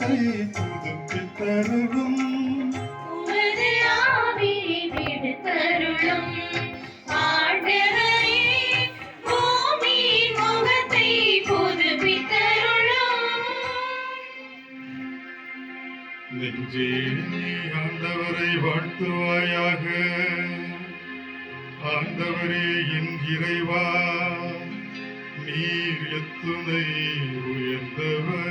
முகத்தை புதுப்பித்தருளும் உமது ஆவியை விடுத்தருளும் ஆண்டவரே பூமியின் முகத்தை புதுப்பித்தருளும். நெஞ்சே நீ ஆண்டவரை வாழ்த்துவாயாக. ஆண்டவரே என் இறைவா, நீர் எத்துணை உயர்ந்தவர்.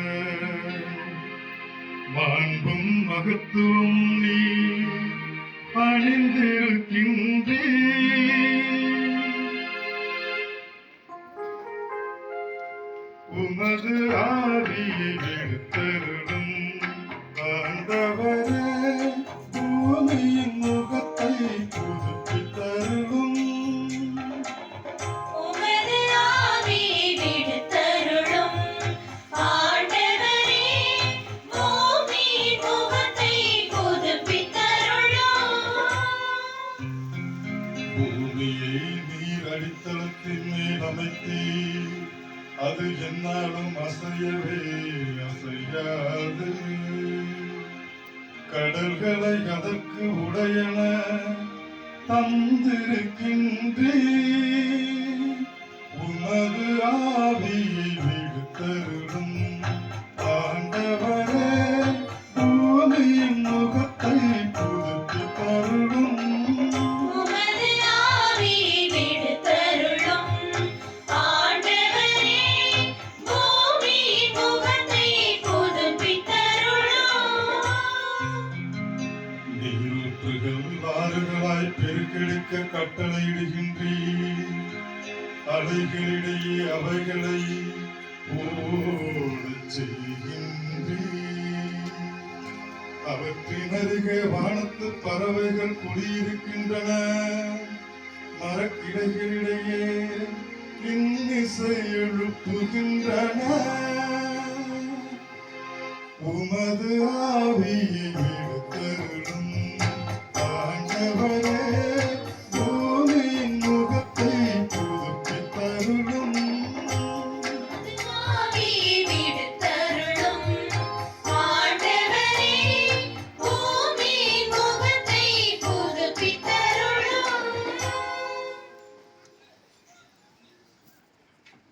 மாண்பும் மகத்துவம் நீ அணிந்திருக்கின்றே. உமது ஆவியை எடுத்தருளும் ஆண்டவரே, பூமியின் முகத்தை புதுப்பித்தருளும். உமது ஆவியை விடுத்தருளும் ஆண்டவரே பூமியின் முகத்தை புதுப்பித்தருளும். பூமியை நீர் அடித்தளத்தின் மேல் அமைத்தீர், அது என்னாலும் அசையவே அசையாது. கடல்களை அதற்கு உடையன தந்திருக்கின்றே. உமது ஆவியை விடுத்தருளும் ஆண்டவரே, பூமியின் முகத்தை புதுப்பித்தருளும். உமது ஆவியை விடுத்தருளும் ஆண்டவரே பூமியின் முகத்தை புதுப்பித்தருளும். நீரூற்றுகள் ஆறுகளாய் பெருக்கெடுக்க கட்டளையிடுகின்றீர். அலைகளிடையே அவைகளை ஓடச் செய்கின்றீர். அவற்றின் அருகே வானத்து பறவைகள் குடியிருக்கின்றன. மரக்கிளைகளிடையே இன்னிசை எழுப்புகின்றன. உமது ஆவியை